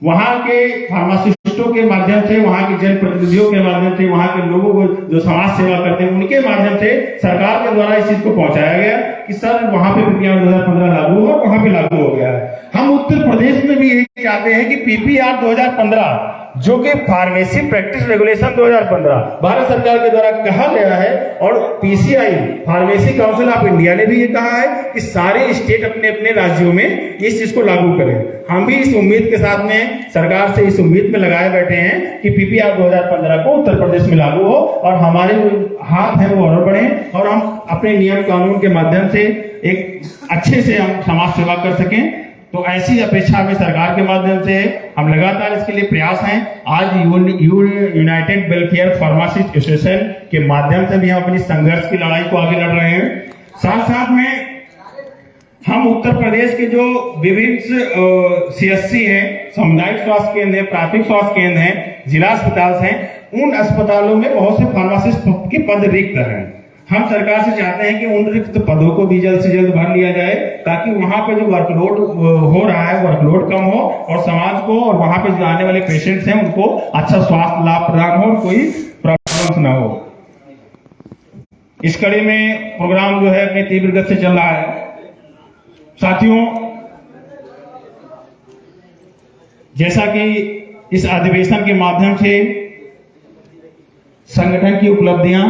वहां के फार्मासिस्टों के माध्यम से, वहां के जनप्रतिनिधियों के माध्यम से, वहां के लोगों को जो समाज सेवा करते हैं उनके माध्यम से सरकार के द्वारा इस चीज को पहुंचाया गया कि सर वहां पे प्रक्रिया 2015 लागू हो, वहां पे लागू हो गया है। हम उत्तर प्रदेश में भी यही चाहते हैं कि पीपीआर 2015 जो कि फार्मेसी प्रैक्टिस रेगुलेशन 2015 भारत सरकार के द्वारा कहा गया है, और PCI pharmacy council of India ने भी ये कहा है कि सारे स्टेट अपने अपने राज्यों में इस चीज को लागू करें। हम भी इस उम्मीद के साथ में सरकार से इस उम्मीद में लगाए बैठे हैं कि पीपीआर 2015 को उत्तर प्रदेश में लागू हो और हमारे हाथ है वो और बढ़े और हम अपने नियम कानून के माध्यम से एक अच्छे से हम समाज सेवा कर सकें। तो ऐसी अपेक्षा हमें सरकार के माध्यम से है, हम लगातार इसके लिए प्रयास हैं। आज यूनाइटेड वेलफेयर फार्मासिस्ट एसोसिएशन के माध्यम से भी हम अपनी संघर्ष की लड़ाई को आगे लड़ रहे हैं। साथ साथ में हम उत्तर प्रदेश के जो विभिन्न सीएससी हैं, सामुदायिक स्वास्थ्य केंद्र है, प्राथमिक स्वास्थ्य केंद्र है, जिला अस्पताल हैं, उन अस्पतालों में बहुत से फार्मासिस्ट के पद रिक्त हैं। हम सरकार से चाहते हैं कि उन रिक्त पदों को भी जल्द से जल्द भर लिया जाए ताकि वहां पे जो वर्कलोड हो रहा है वर्कलोड कम हो और समाज को और वहां पे जो आने वाले पेशेंट्स हैं उनको अच्छा स्वास्थ्य लाभ प्रदान हो और कोई प्रॉब्लम ना हो। इस कड़ी में प्रोग्राम जो है अपनी तीव्र गति से चल रहा है। साथियों, जैसा कि इस अधिवेशन के माध्यम से संगठन की उपलब्धियां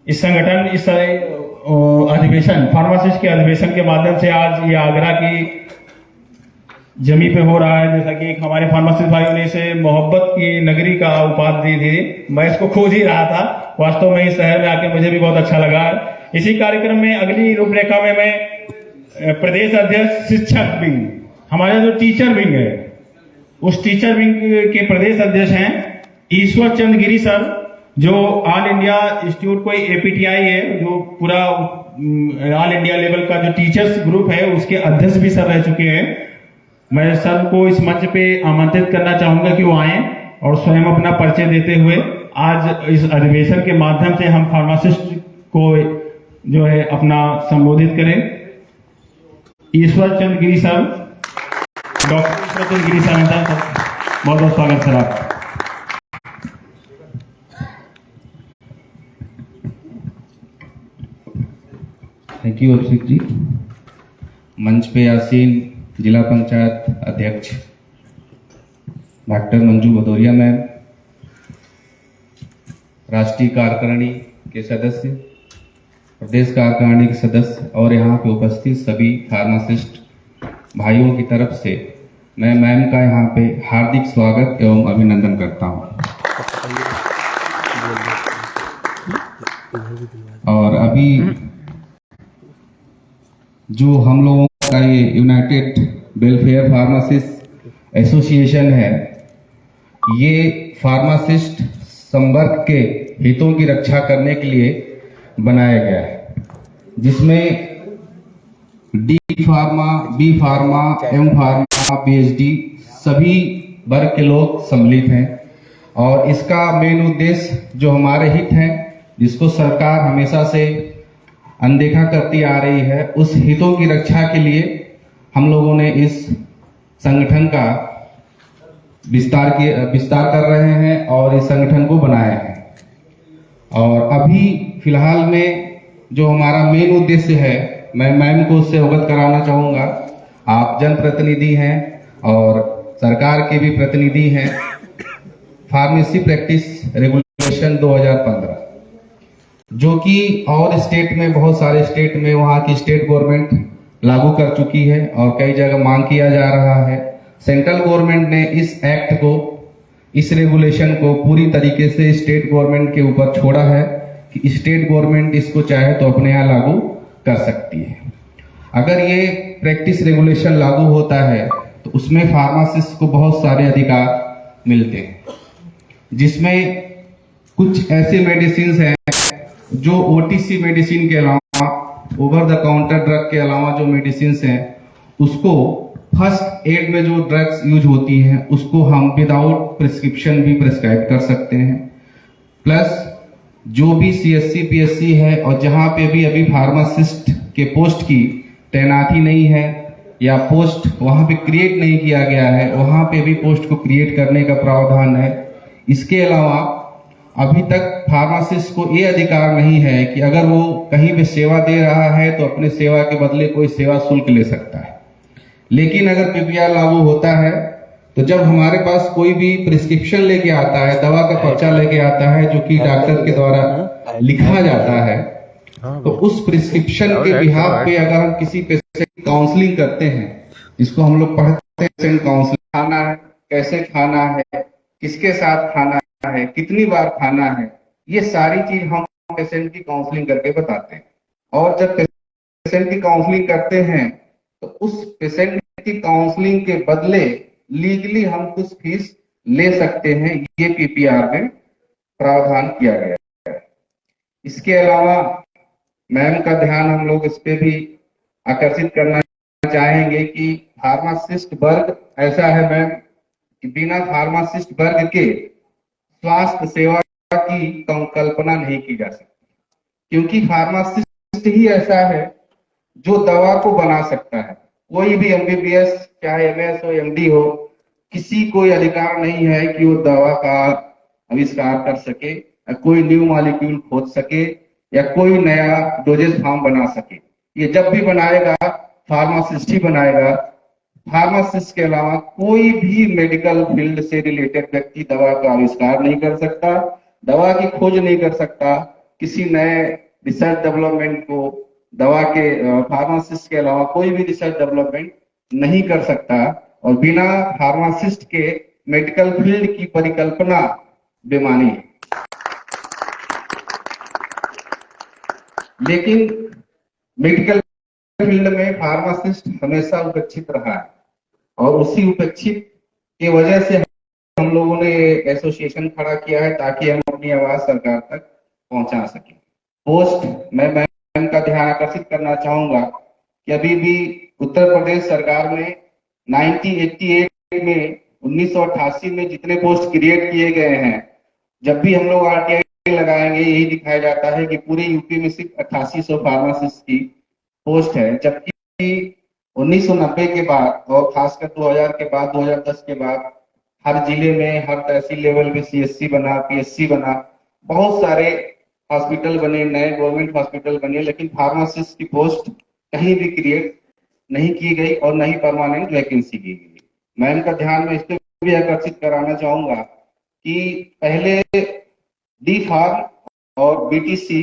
इस संगठन इस अधिवेशन फार्मासिस्ट के अधिवेशन के माध्यम से आज ये आगरा की जमी पे हो रहा है। जैसा कि हमारे फार्मासिस्ट भाइयों ने इसे मोहब्बत की नगरी का उपाधि दी थी, मैं इसको खोज ही रहा था। वास्तव में इस शहर में आके मुझे भी बहुत अच्छा लगा। इसी कार्यक्रम में अगली रूपरेखा में मैं प्रदेश अध्यक्ष शिक्षक विंग, हमारा जो टीचर विंग है, उस टीचर विंग के प्रदेश अध्यक्ष हैं ईश्वर चंद गिरी सर, जो ऑल इंडिया इंस्टीट्यूट कोई एपीटीआई है, जो पूरा ऑल इंडिया लेवल का जो टीचर्स ग्रुप है उसके अध्यक्ष भी सर रह चुके हैं। मैं सर को इस मंच पे आमंत्रित करना चाहूंगा कि वो आए और स्वयं अपना परिचय देते हुए आज इस अधिवेशन के माध्यम से हम फार्मासिस्ट को जो है अपना संबोधित करें। ईश्वर चंद गिरी सर, डॉक्टर ईश्वर चंद गिरी सर, बहुत बहुत स्वागत सर आपका। Thank you Abhishek ji. मंच पे आसीन जिला पंचायत अध्यक्ष डॉक्टर मंजू भदौरिया मैम, राष्ट्रीय कार्यकारिणी के सदस्य, प्रदेश कार्यकारिणी के सदस्य और यहाँ पे उपस्थित सभी फार्मासिस्ट भाइयों की तरफ से मैं मैम का यहाँ पे हार्दिक स्वागत एवं अभिनंदन करता हूँ। और अभी जो हम लोगों का ये यूनाइटेड वेलफेयर फार्मासिस्ट एसोसिएशन है, ये फार्मासिस्ट संवर्ग के हितों की रक्षा करने के लिए बनाया गया है, जिसमें D pharma, B pharma, M pharma, PhD सभी वर्ग के लोग सम्मिलित हैं। और इसका मेन उद्देश्य जो हमारे हित हैं, जिसको सरकार हमेशा से अनदेखा करती आ रही है, उस हितों की रक्षा के लिए हम लोगों ने इस संगठन का विस्तार कर रहे हैं और इस संगठन को बनाया है। और अभी फिलहाल में जो हमारा मेन उद्देश्य है, मैं मैम को उससे अवगत कराना चाहूँगा। आप जनप्रतिनिधि हैं और सरकार के भी प्रतिनिधि हैं। फार्मेसी प्रैक्टिस रेगुलेशन 2015 जो कि और स्टेट में, बहुत सारे स्टेट में वहाँ की स्टेट गवर्नमेंट लागू कर चुकी है और कई जगह मांग किया जा रहा है। सेंट्रल गवर्नमेंट ने इस एक्ट को, इस रेगुलेशन को पूरी तरीके से स्टेट गवर्नमेंट के ऊपर छोड़ा है कि स्टेट गवर्नमेंट इसको चाहे तो अपने यहाँ लागू कर सकती है। अगर ये प्रैक्टिस रेगुलेशन लागू होता है तो उसमें फार्मासिस्ट को बहुत सारे अधिकार मिलते हैं, जिसमें कुछ ऐसे मेडिसिन हैं जो ओटीसी मेडिसिन के अलावा, ओवर द काउंटर ड्रग के अलावा जो मेडिसिन हैं, उसको फर्स्ट एड में जो ड्रग्स यूज होती हैं उसको हम विदाउट प्रिस्क्रिप्शन भी प्रिस्क्राइब कर सकते हैं। प्लस जो भी सीएससी पीएससी है और जहां पे भी अभी फार्मासिस्ट के पोस्ट की तैनाती नहीं है या पोस्ट वहां पे क्रिएट नहीं किया गया है, वहां पे भी पोस्ट को क्रिएट करने का प्रावधान है। इसके अलावा अभी तक फार्मासिस्ट को ये अधिकार नहीं है कि अगर वो कहीं पे सेवा दे रहा है तो अपने सेवा के बदले कोई सेवा शुल्क ले सकता है। लेकिन अगर पीपीआर लागू होता है तो जब हमारे पास कोई भी प्रिस्क्रिप्शन लेके आता है, दवा का पर्चा लेके आता है जो कि डॉक्टर के द्वारा लिखा जाता है, तो उस प्रिस्क्रिप्शन के बिहाफ पे अगर हम किसी पेशेंट की काउंसलिंग करते हैं, जिसको हम लोग पढ़ते हैं पेशेंट काउंसलिंग, खाना है, कैसे खाना है, किसके साथ खाना है, कितनी बार खाना है, ये सारी चीज हम पेशेंट की काउंसलिंग करके बताते हैं। और जब पेशेंट की काउंसलिंग करते हैं तो उस पेशेंट की काउंसलिंग के बदले लीगली हम कुछ फीस ले सकते हैं, ये पीपीआर में प्रावधान किया गया है। इसके अलावा मैम का ध्यान हम लोग इस पे भी आकर्षित करना चाहेंगे कि फार्मासिस्ट वर्ग ऐसा है मैम कि बिना फार्मासिस्ट वर्ग के स्वास्थ्य सेवा की कल्पना नहीं की जा सकती, क्योंकि फार्मासिस्ट ही ऐसा है जो दवा को बना सकता है। कोई भी एमबीबीएस चाहे एमएस हो एमडी हो, किसी कोई अधिकार नहीं है कि वो दवा का आविष्कार कर सके या कोई न्यू मॉलिक्यूल खोज सके या कोई नया डोजेज फॉर्म बना सके। ये जब भी बनाएगा फार्मासिस्ट ही बनाएगा। फार्मासिस्ट के अलावा कोई भी मेडिकल फील्ड से रिलेटेड व्यक्ति दवा का आविष्कार नहीं कर सकता, दवा की खोज नहीं कर सकता, किसी नए रिसर्च डेवलपमेंट को दवा के फार्मासिस्ट के अलावा कोई भी रिसर्च डेवलपमेंट नहीं कर सकता। और बिना फार्मासिस्ट के मेडिकल फील्ड की परिकल्पना बेमानी है। लेकिन मेडिकल फील्ड में फार्मासिस्ट हमेशा उपेक्षित रहा है और उसी उपेक्षित की वजह से हम लोगों ने एसोसिएशन खड़ा किया है ताकि हम अपनी आवाज सरकार तक पहुंचा सके। पोस्ट मैं मैम का ध्यान आकर्षित करना चाहूंगा कि अभी भी उत्तर प्रदेश सरकार ने 1988 में 1988 में जितने पोस्ट क्रिएट किए गए हैं, जब भी हम लोग आरटीआई लगाएंगे यही दिखाया जाता है कि पूरे यूपी में सिर्फ 8800 फार्मासिस्ट की पोस्ट है, जबकि 1990 के बाद और खासकर 2000 के बाद 2010 के बाद हर जिले में हर तहसील लेवल पे सीएससी बना, पीएससी बना, बहुत सारे हॉस्पिटल बने, नए गवर्नमेंट हॉस्पिटल बने, लेकिन फार्मासिस्ट की पोस्ट कहीं भी क्रिएट नहीं की गई और नहीं परमानेंट वैकेंसी की गई। मैम का ध्यान में इस पे भी आकर्षित कराना चाहूंगा कि पहले डी फार्म और बीटीसी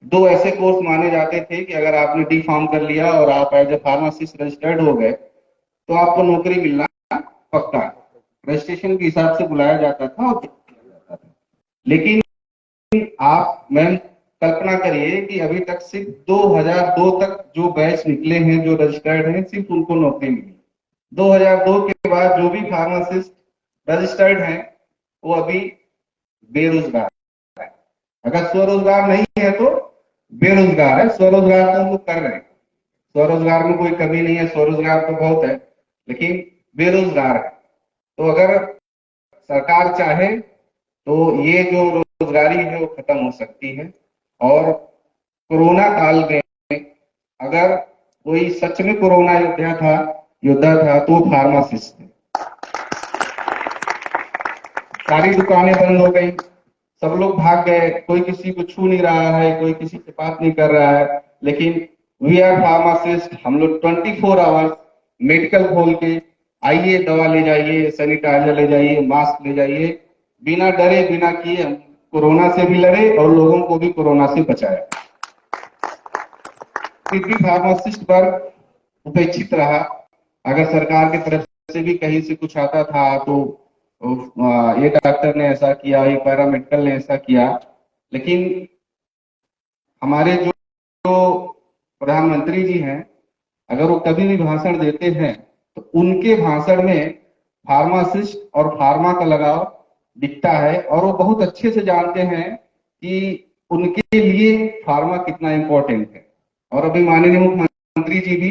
दो ऐसे कोर्स माने जाते थे कि अगर आपने डी फार्म कर लिया और आप एज ए फार्मासिस्ट रजिस्टर्ड हो गए तो आपको नौकरी मिलना पक्का, रजिस्ट्रेशन के हिसाब से बुलाया जाता था। लेकिन आप मैम कल्पना करिए कि अभी तक सिर्फ 2002 तक जो बैच निकले हैं जो रजिस्टर्ड हैं, सिर्फ उनको नौकरी मिली। 2002 के बाद जो भी फार्मासिस्ट रजिस्टर्ड हैं वो अभी बेरोजगार है। अगर स्वरोजगार नहीं है तो बेरोजगार है, स्वरोजगार तो हम लोग कर रहे हैं, स्वरोजगार में कोई कमी नहीं है, स्वरोजगार तो बहुत है, लेकिन बेरोजगार है। तो अगर सरकार चाहे तो ये जो रोजगारी है वो खत्म हो सकती है। और कोरोना काल में अगर कोई सच में कोरोना योद्धा था तो फार्मासिस्ट थे। सारी दुकानें बंद हो गई, सब लोग भाग गए, कोई किसी को छू नहीं रहा है, कोई किसी से बात नहीं कर रहा है, लेकिन वी आर फार्मासिस्ट, हम लोग 24 आवर्स मेडिकल खोल के आइए, दवा ले जाइए, सैनिटाइजर ले जाइए, मास्क ले जाइए, बिना डरे बिना किए हम कोरोना से भी लड़े और लोगों को भी कोरोना से बचाया। फिर भी फार्मासिस्ट वर्ग उपेक्षित रहा। अगर सरकार की तरफ से भी कहीं से कुछ आता था तो ये डॉक्टर ने ऐसा किया, ये पैरामेडिकल ने ऐसा किया, लेकिन हमारे जो प्रधानमंत्री जी हैं, अगर वो कभी भी भाषण देते हैं तो उनके भाषण में फार्मासिस्ट और फार्मा का लगाव दिखता है और वो बहुत अच्छे से जानते हैं कि उनके लिए फार्मा कितना इंपॉर्टेंट है। और अभी माननीय मुख्यमंत्री जी भी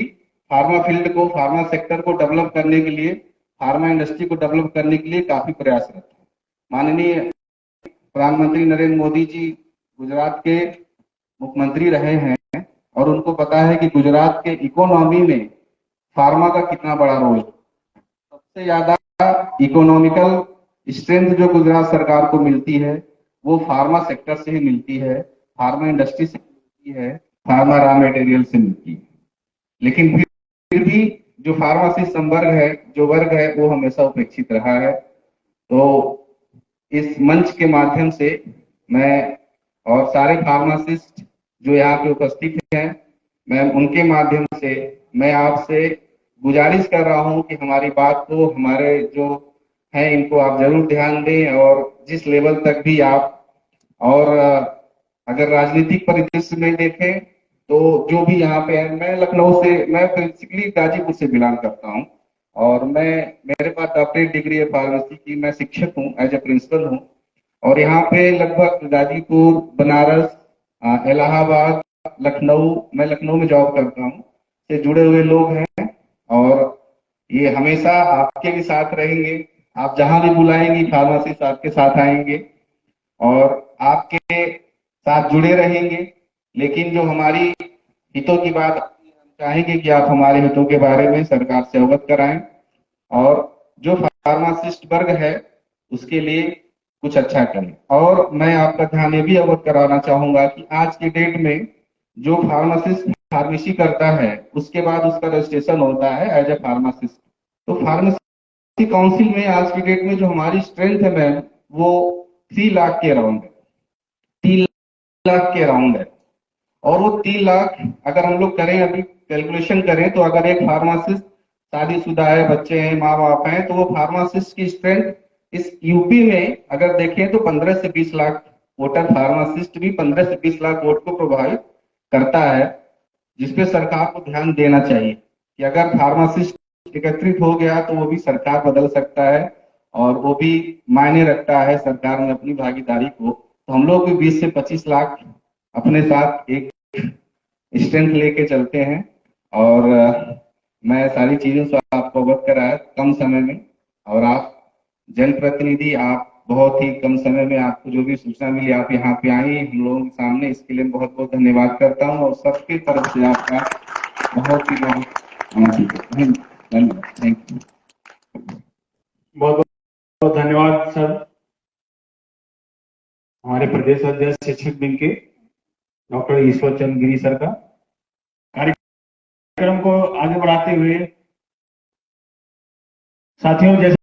फार्मा फील्ड को, फार्मा सेक्टर को डेवलप करने के लिए, फार्मा इंडस्ट्री को डेवलप करने के लिए काफी प्रयासरत है। माननीय प्रधानमंत्री नरेंद्र मोदी जी गुजरात के मुख्यमंत्री रहे हैं और उनको पता है कि गुजरात के इकोनॉमी में फार्मा का कितना बड़ा रोल है। सबसे ज्यादा इकोनॉमिकल स्ट्रेंथ जो गुजरात सरकार को मिलती है वो फार्मा सेक्टर से ही मिलती है, फार्मा इंडस्ट्री से मिलती है, फार्मा रॉ मटेरियल से मिलती है। लेकिन फिर भी जो फार्मासिस्ट संवर्ग है, जो वर्ग है, वो हमेशा उपेक्षित रहा है। तो इस मंच के माध्यम से मैं और सारे फार्मासिस्ट जो यहाँ पे उपस्थित हैं, मैं उनके माध्यम से मैं आपसे गुजारिश कर रहा हूँ कि हमारी बात को, हमारे जो हैं इनको आप जरूर ध्यान दें और जिस लेवल तक भी आप, और अगर राजनीतिक परिदृश्य में देखें तो जो भी यहाँ पे है, मैं लखनऊ से, मैं बेसिकली गाजीपुर से बिलोंग करता हूँ और मेरे पास डॉक्टरेट डिग्री है फार्मेसी की, मैं शिक्षक हूँ, एज ए प्रिंसिपल हूँ। और यहाँ पे लगभग गाजीपुर, बनारस, इलाहाबाद, लखनऊ, मैं लखनऊ में जॉब करता हूँ, से जुड़े हुए लोग हैं और ये हमेशा आपके भी साथ रहेंगे। आप जहां भी बुलाएंगे फार्मासिस्ट आपके साथ आएंगे और आपके साथ जुड़े रहेंगे। लेकिन जो हमारी हितों की बात, हम चाहेंगे कि आप हमारे हितों के बारे में सरकार से अवगत कराएं और जो फार्मासिस्ट वर्ग है उसके लिए कुछ अच्छा करें। और मैं आपका ध्यान ये भी अवगत कराना चाहूंगा कि आज की डेट में जो फार्मासिस्ट फार्मेसी करता है उसके बाद उसका रजिस्ट्रेशन होता है एज ए फार्मासिस्ट। तो फार्मेसी काउंसिल में आज की डेट में जो हमारी स्ट्रेंथ है मैम, वो 3 लाख के अराउंड है, 3 लाख के अराउंड है। और वो 3 लाख अगर हम लोग करें, अभी कैलकुलेशन करें, तो अगर एक फार्मासिस्ट शादीशुदा है, बच्चे हैं, माँ बाप हैं, तो वो फार्मासिस्ट की स्ट्रेंथ इस यूपी में अगर देखें तो 15 से 20 लाख वोटर, फार्मासिस्ट भी 15 से 20 लाख वोट को प्रभावित करता है, जिसपे सरकार को ध्यान देना चाहिए कि अगर फार्मासिस्ट एकत्रित हो गया तो वो भी सरकार बदल सकता है और वो भी मायने रखता है सरकार में अपनी भागीदारी को। तो हम लोग भी 20 से 25 लाख अपने साथ एक स्ट्रेंथ लेके चलते हैं और मैं सारी चीजों से आपको अवगत कराया कम समय में। और आप जनप्रतिनिधि, आप बहुत ही कम समय में आपको जो भी सूचना मिली आप यहाँ पे आई हम लोगों के सामने, इसके लिए बहुत बहुत धन्यवाद करता हूँ और सबकी तरफ से आपका बहुत ही धन्यवाद। Thank you. बहुत बहुत धन्यवाद सर, हमारे प्रदेश अध्यक्ष शिक्षक विंग के डॉक्टर ईश्वर चंद्र गिरी सर का। कार्यक्रम को आगे बढ़ाते हुए साथियों, जैसे